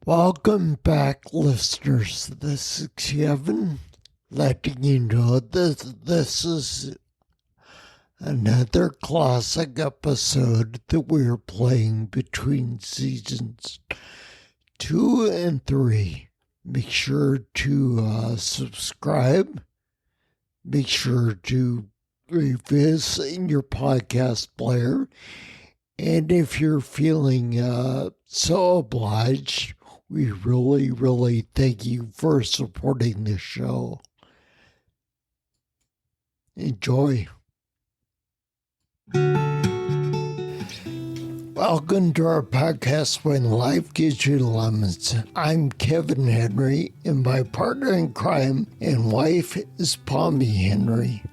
Welcome back, listeners. This is Kevin, letting you know that this is another classic episode that we're playing between seasons 2 and 3. Make sure to subscribe. Make sure to review this in your podcast player. And if you're feeling so obliged, we really thank you for supporting the show. Enjoy. Welcome to our podcast, When Life Gives You Lemons. I'm Kevin Henry, and my partner in crime and wife is Pommy Henry.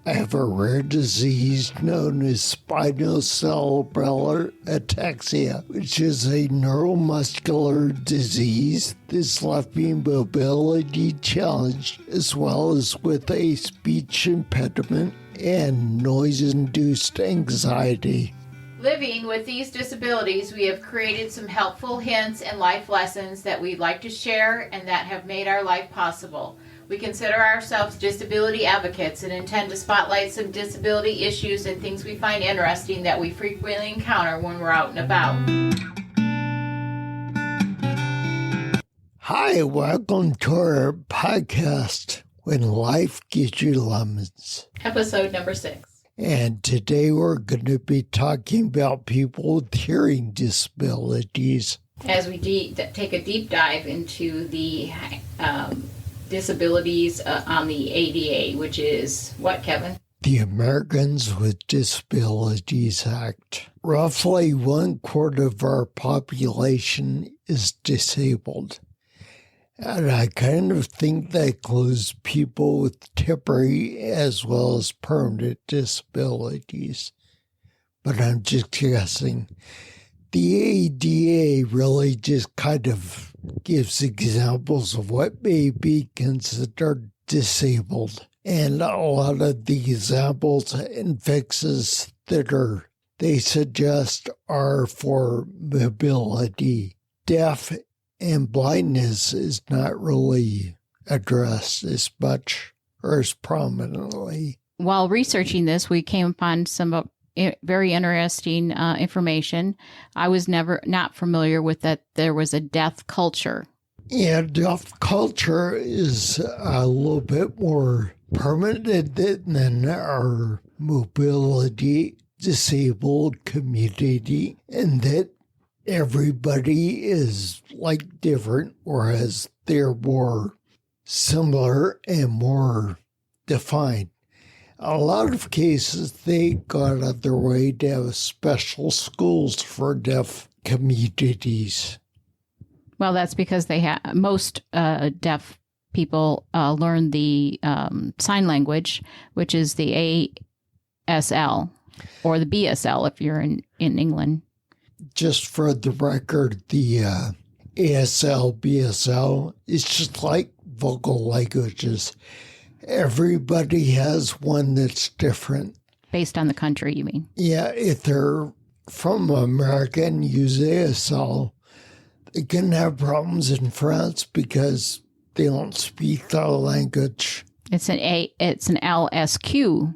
I have a rare disease known as spinocerebellar ataxia, which is a neuromuscular disease that's left me mobility challenged, as well as with a speech impediment and noise-induced anxiety. Living with these disabilities, we have created some helpful hints and life lessons that we'd like to share and that have made our life possible. We consider ourselves disability advocates and intend to spotlight some disability issues and things we find interesting that we frequently encounter when we're out and about. Hi, welcome to our podcast, When Life Gives You Lemons. Episode number 6. And today we're going to be talking about people with hearing disabilities. As we take a deep dive into the disabilities on the ADA, which is what, Kevin? The Americans with Disabilities Act. Roughly 1/4 of our population is disabled. And I kind of think that includes people with temporary as well as permanent disabilities. But I'm just guessing. The ADA really just kind of gives examples of what may be considered disabled. And a lot of the examples and fixes that they suggest are for mobility. Deaf and blindness is not really addressed as much or as prominently. While researching this, we came upon some very interesting information. I was not familiar with that there was a deaf culture. Yeah, deaf culture is a little bit more permanent than our mobility disabled community, and that everybody is like different, whereas they're more similar and more defined. A lot of cases, they go out of their way to have special schools for deaf communities. Well, that's because most deaf people learn the sign language, which is the ASL or the BSL if you're in England. Just for the record, the ASL, BSL is just like vocal languages. Everybody has one that's different. Based on the country, you mean? Yeah, if they're from America and use ASL, they can have problems in France because they don't speak the language. It's an LSQ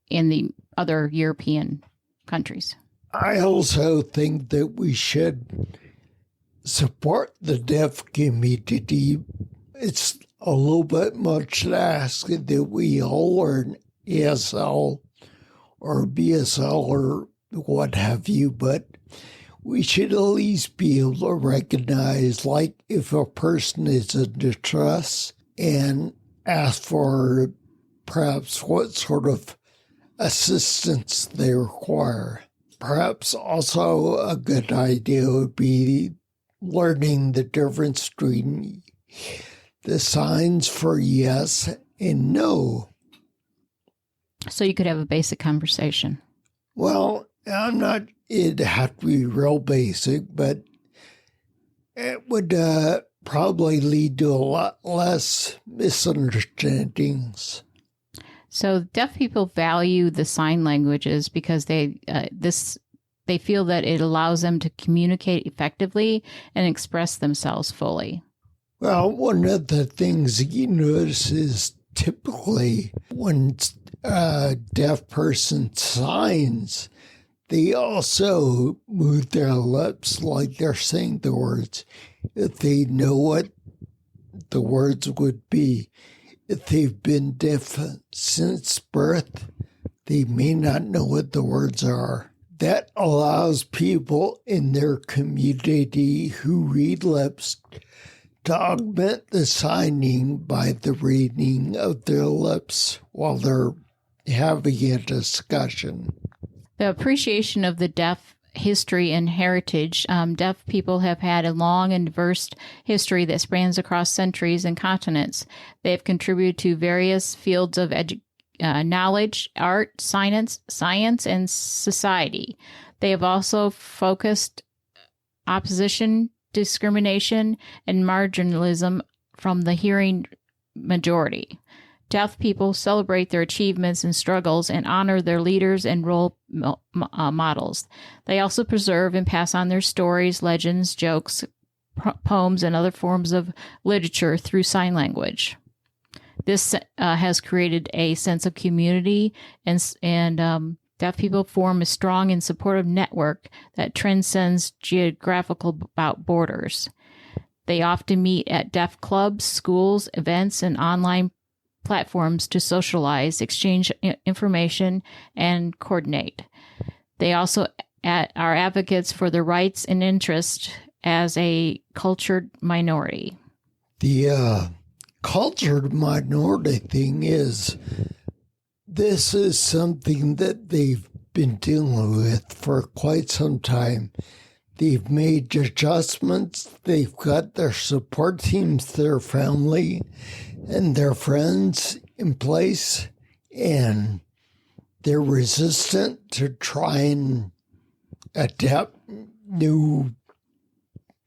in the other European countries. I also think that we should support the deaf community. It's a little bit much to ask that we all learn ASL or BSL or what have you, but we should at least be able to recognize, like, if a person is in distress and ask for perhaps what sort of assistance they require. Perhaps also a good idea would be learning the difference between the signs for yes and no. So you could have a basic conversation. Well, it'd have to be real basic, but it would probably lead to a lot less misunderstandings. So deaf people value the sign languages because they they feel that it allows them to communicate effectively and express themselves fully. Well, one of the things you notice is typically when a deaf person signs, they also move their lips like they're saying the words. If they know what the words would be, if they've been deaf since birth, they may not know what the words are. That allows people in their community who read lips to augment the signing by the reading of their lips while they're having a discussion. The appreciation of the deaf history and heritage. Deaf people have had a long and diverse history that spans across centuries and continents. They have contributed to various fields of knowledge, art, science, and society. They have also focused opposition, discrimination, and marginalism from the hearing majority. Deaf people celebrate their achievements and struggles and honor their leaders and role models. They also preserve and pass on their stories, legends, jokes, poems, and other forms of literature through sign language. This has created a sense of community, and deaf people form a strong and supportive network that transcends geographical borders. They often meet at deaf clubs, schools, events, and online platforms to socialize, exchange information, and coordinate. They also are advocates for their rights and interests as a cultured minority. The cultured minority thing is, this is something that they've been dealing with for quite some time. They've made adjustments. They've got their support teams, their family, and their friends in place, and they're resistant to try and adapt new.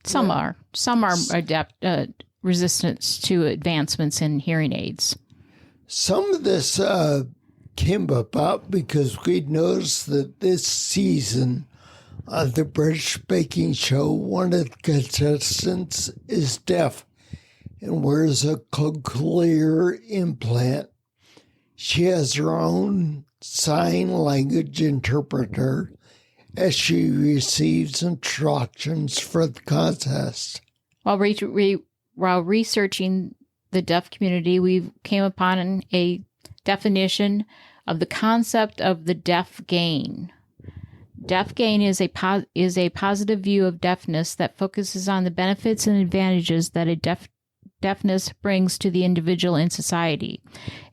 Some are resistant to advancements in hearing aids. Some of this came about because we noticed that this season of the British Baking Show, one of the contestants is deaf and wears a cochlear implant. She has her own sign language interpreter as she receives instructions for the contest. While researching the deaf community, we came upon a definition of the concept of the deaf gain. Deaf gain is a positive view of deafness that focuses on the benefits and advantages that a deafness brings to the individual and society.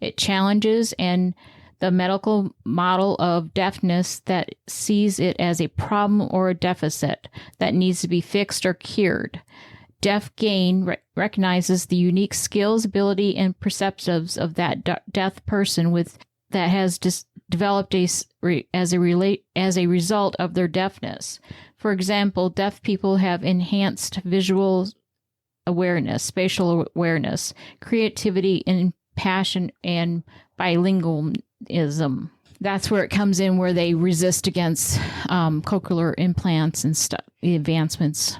It challenges the medical model of deafness that sees it as a problem or a deficit that needs to be fixed or cured. Deaf gain recognizes the unique skills, ability, and perceptives of that deaf person that has developed as a result of their deafness. For example, deaf people have enhanced visual awareness, spatial awareness, creativity, and passion, and bilingualism. That's where it comes in, where they resist against cochlear implants and the advancements,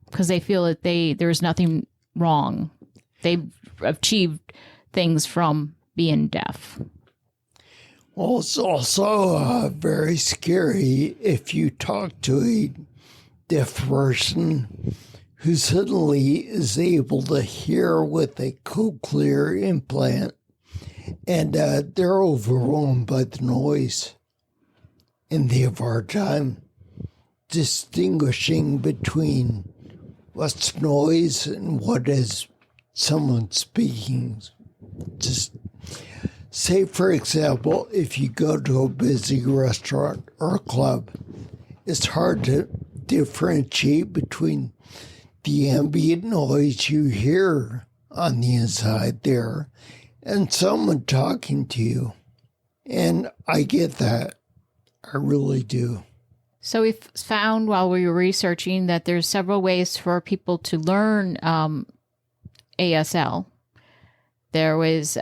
because they feel that there's nothing wrong. They've achieved things from being deaf. Well, it's also very scary if you talk to a deaf person who suddenly is able to hear with a cochlear implant, and they're overwhelmed by the noise, and they have a hard time distinguishing between what's noise and what is someone speaking. Just say, for example, if you go to a busy restaurant or a club, it's hard to differentiate between the ambient noise you hear on the inside there and someone talking to you. And I get that. I really do. So we found while we were researching that there's several ways for people to learn ASL. There was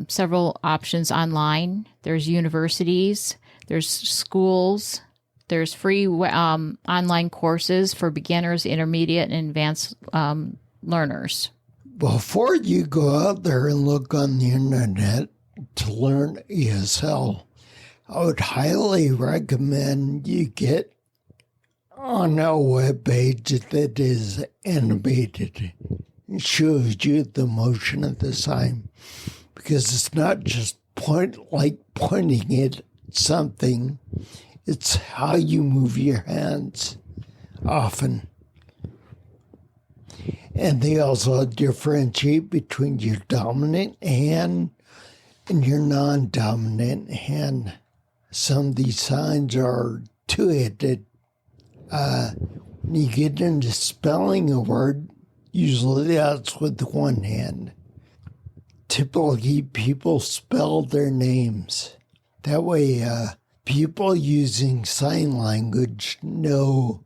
several options online. There's universities, there's schools, There's free online courses for beginners, intermediate, and advanced learners. Before you go out there and look on the internet to learn ASL, I would highly recommend you get on a web page that is animated. It shows you the motion of the sign, because it's not just pointing at something. It's how you move your hands often. And they also differentiate between your dominant hand and your non-dominant hand. Some of these signs are two-handed. When you get into spelling a word, usually that's with one hand. Typically, people spell their names. That way, people using sign language know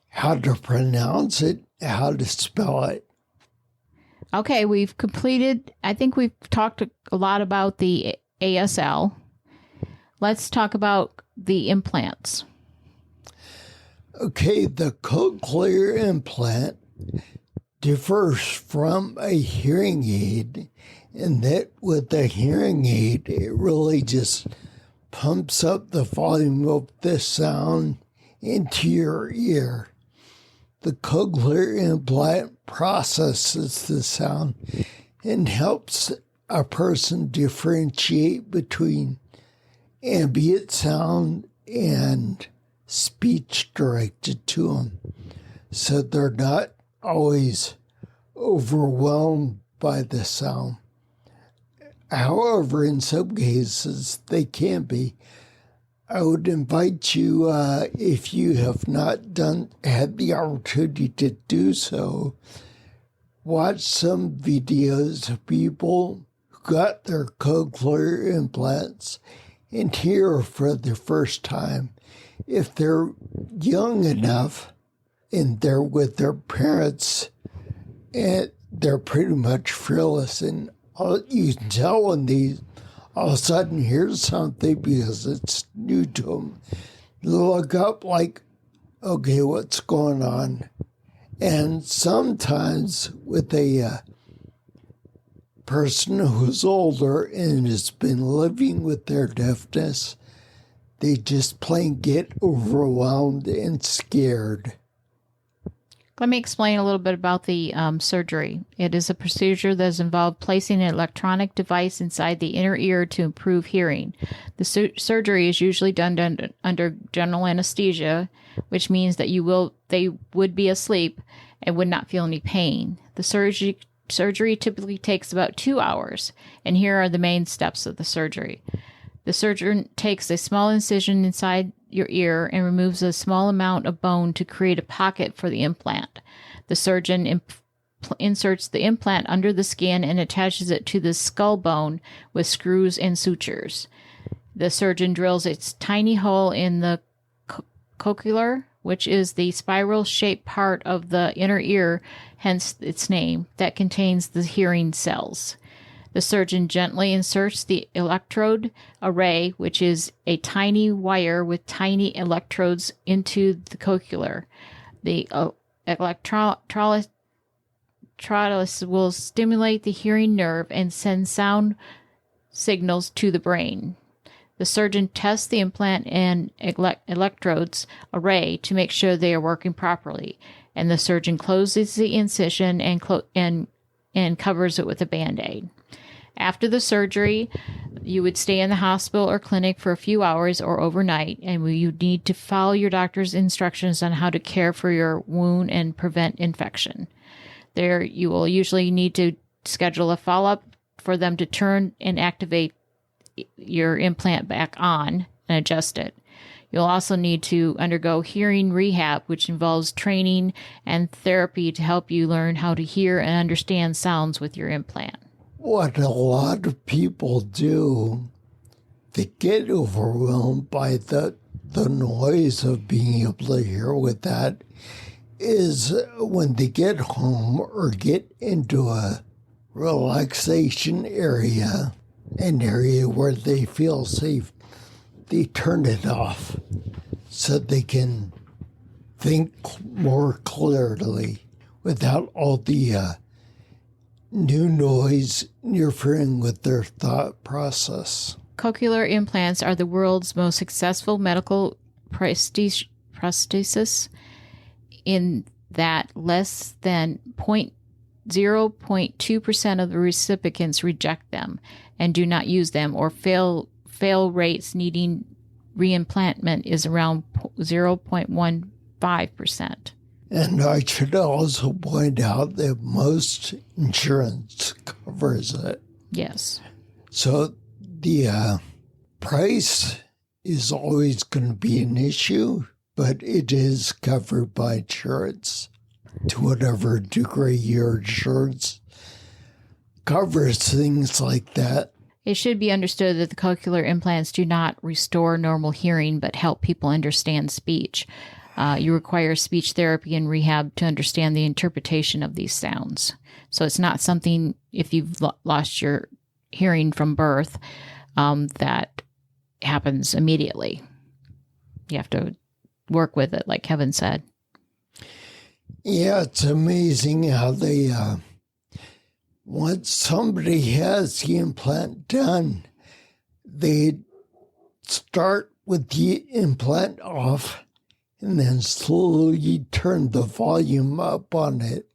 how to pronounce it, how to spell it. Okay, we've completed, I think we've talked a lot about the ASL. Let's talk about the implants. Okay, the cochlear implant differs from a hearing aid in that with a hearing aid, it really just pumps up the volume of the sound into your ear. The cochlear implant processes the sound and helps a person differentiate between ambient sound and speech directed to them, so they're not always overwhelmed by the sound. However, in some cases, they can be. I would invite you, if you have not had the opportunity to do so, watch some videos of people who got their cochlear implants and hear for the first time. If they're young enough and they're with their parents, and they're pretty much fearless, and you can tell when they all of a sudden hear something because it's new to them. They look up like, okay, what's going on? And sometimes with a person who's older and has been living with their deafness, they just plain get overwhelmed and scared. Let me explain a little bit about the surgery. It is a procedure that has involved placing an electronic device inside the inner ear to improve hearing. The surgery is usually done under general anesthesia, which means that they would be asleep and would not feel any pain. The surgery typically takes about 2 hours, and here are the main steps of the surgery. The surgeon takes a small incision inside your ear and removes a small amount of bone to create a pocket for the implant. The surgeon inserts the implant under the skin and attaches it to the skull bone with screws and sutures. The surgeon drills a tiny hole in the cochlear, which is the spiral-shaped part of the inner ear, hence its name, that contains the hearing cells. The surgeon gently inserts the electrode array, which is a tiny wire with tiny electrodes, into the cochlear. The electrolysis will stimulate the hearing nerve and send sound signals to the brain. The surgeon tests the implant and electrodes array to make sure they are working properly, and the surgeon closes the incision and covers it with a Band-Aid. After the surgery, you would stay in the hospital or clinic for a few hours or overnight, and you need to follow your doctor's instructions on how to care for your wound and prevent infection. There, you will usually need to schedule a follow-up for them to turn and activate your implant back on and adjust it. You'll also need to undergo hearing rehab, which involves training and therapy to help you learn how to hear and understand sounds with your implant. What a lot of people do, they get overwhelmed by the noise of being able to hear with that, is when they get home or get into a relaxation area, an area where they feel safe, they turn it off. so they can think more clearly without all the new noise interfering with their thought process. Cochlear implants are the world's most successful medical prosthesis in that less than 0.2% of the recipients reject them and do not use them, or fail rates needing reimplantment is around 0.15%. And I should also point out that most insurance covers it. Yes. So the price is always going to be an issue, but it is covered by insurance to whatever degree your insurance covers things like that. It should be understood that the cochlear implants do not restore normal hearing, but help people understand speech. You require speech therapy and rehab to understand the interpretation of these sounds. So it's not something, if you've lost your hearing from birth, that happens immediately. You have to work with it, like Kevin said. Yeah, it's amazing how they, once somebody has the implant done, they start with the implant off and then slowly turn the volume up on it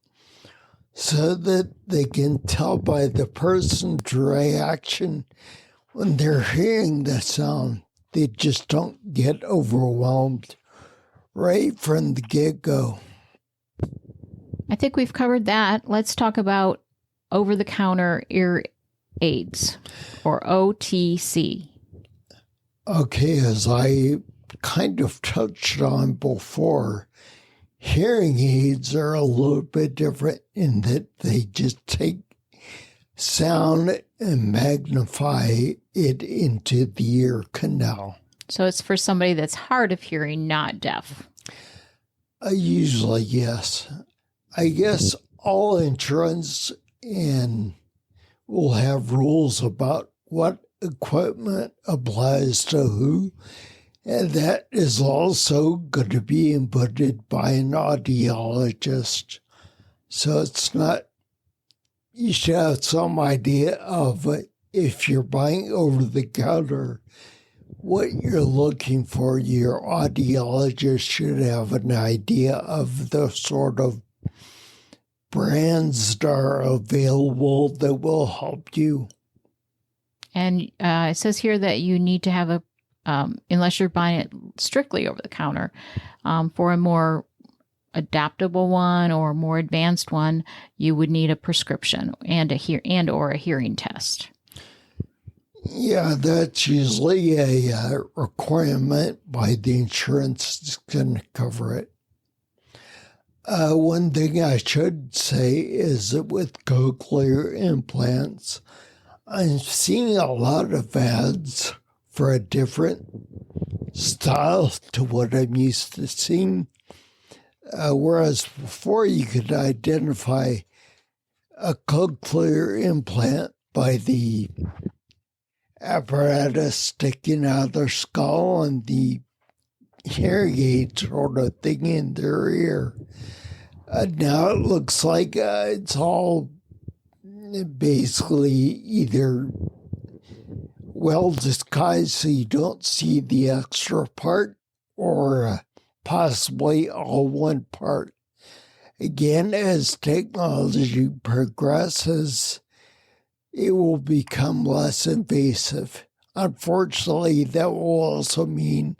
so that they can tell by the person's reaction when they're hearing the sound. They just don't get overwhelmed right from the get-go. I think we've covered that. Let's talk about over-the-counter ear aids, or OTC. Okay, as I kind of touched on before, hearing aids are a little bit different in that they just take sound and magnify it into the ear canal. So it's for somebody that's hard of hearing, not deaf. Usually, yes. I guess all insurance and will have rules about what equipment applies to who, and that is also going to be inputted by an audiologist. So it's not, you should have some idea of if you're buying over the counter, what you're looking for. Your audiologist should have an idea of the sort of brands that are available that will help you. And it says here that you need to have a, unless you're buying it strictly over the counter, for a more adaptable one or a more advanced one, you would need a prescription and or a hearing test. Yeah, that's usually a requirement by the insurance that's going to cover it. One thing I should say is that with cochlear implants, I'm seeing a lot of ads for a different style to what I'm used to seeing. Whereas before you could identify a cochlear implant by the apparatus sticking out of their skull and the hearing aid sort of thing in their ear. Now it looks like it's all basically either well disguised so you don't see the extra part, or possibly all one part. Again, as technology progresses, it will become less invasive. Unfortunately, that will also mean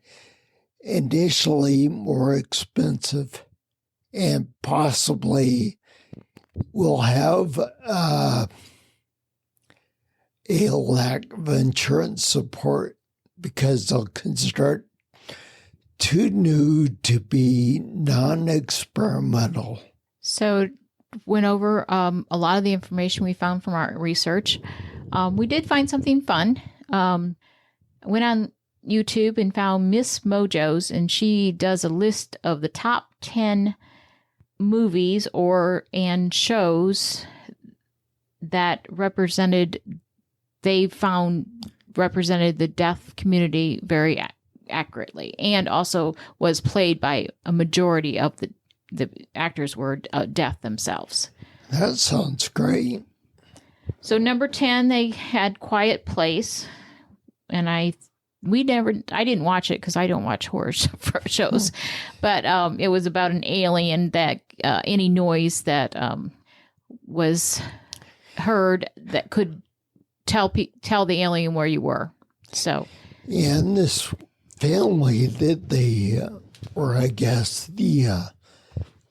initially more expensive, and possibly will have a lack of insurance support because they'll consider it too new to be non-experimental. So went over a lot of the information we found from our research. We did find something fun. Went on YouTube and found Miss Mojo's, and she does a list of the top 10 movies and shows that represented the deaf community very accurately, and also was played by a majority of the actors were deaf themselves. That sounds great. So number 10, they had Quiet Place, and I didn't watch it because I don't watch horror shows, but it was about an alien that any noise that was heard that could tell the alien where you were. So, And this family that they, or I guess the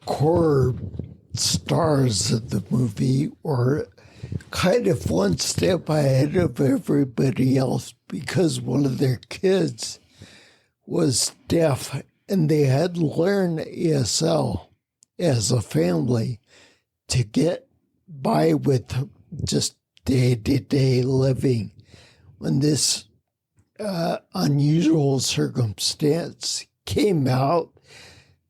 core stars of the movie, were kind of one step ahead of everybody else because one of their kids was deaf and they had to learn ASL as a family to get by with just day-to-day living. When this unusual circumstance came out,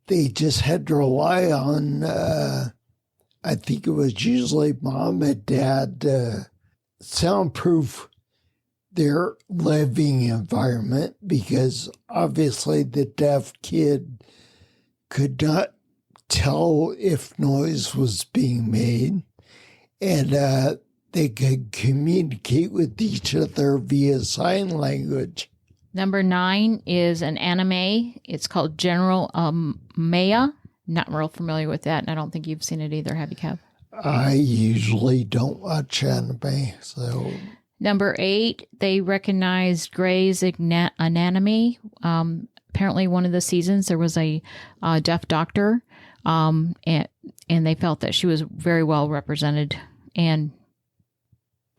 they just had to rely on, I think it was usually mom and dad, soundproof their living environment because obviously the deaf kid could not tell if noise was being made, and they could communicate with each other via sign language. number 9 is an anime. It's called General Maya. Not real familiar with that, and I don't think you've seen it either, have you, Kev? I usually don't watch anime, so... Number 8, they recognized Grey's Anatomy. Apparently, one of the seasons there was a deaf doctor, and they felt that she was very well represented and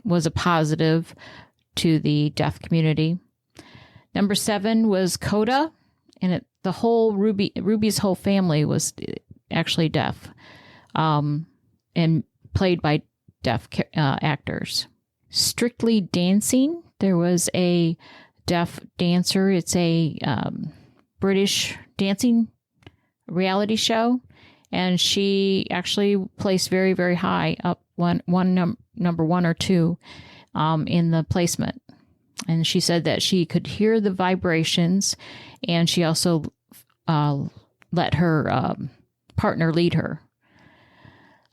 was a positive to the deaf community. Number 7 was Coda, and the whole Ruby's whole family was actually deaf, and played by deaf actors. Strictly Dancing, there was a deaf dancer. It's a British dancing reality show, and she actually placed very, very high, up number 1 or 2 in the placement. And she said that she could hear the vibrations, and she also let her partner lead her.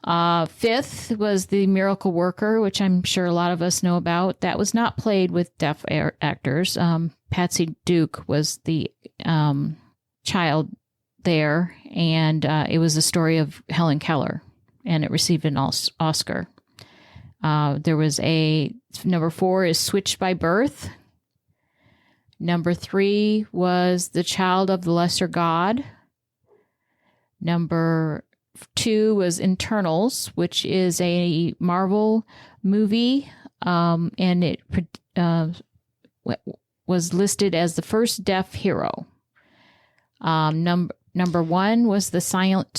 5th was The Miracle Worker, which I'm sure a lot of us know about. That was not played with deaf actors. Patsy Duke was the child there, and it was the story of Helen Keller, and it received an Oscar. There was number 4 is Switched by Birth. Number 3 was The Child of the Lesser God. Number 2 was Internals, which is a Marvel movie, and it was listed as the first deaf hero. Number 1 was The Silent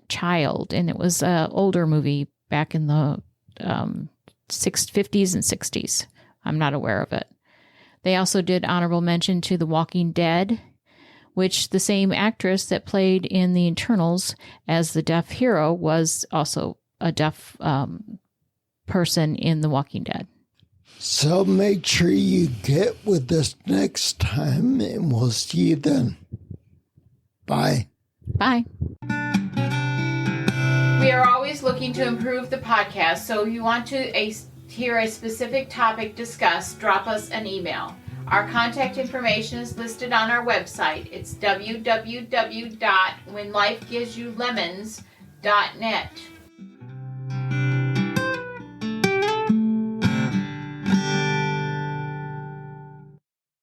Child, and it was an older movie back in the 50s and 60s. I'm not aware of it. They also did honorable mention to The Walking Dead, which the same actress that played in the Internals as the deaf hero was also a deaf person in The Walking Dead. So make sure you get with us next time, and we'll see you then. Bye. Bye. We are always looking to improve the podcast, so if you want to hear a specific topic discussed, drop us an email. Our contact information is listed on our website. It's www.whenlifegivesyoulemons.net.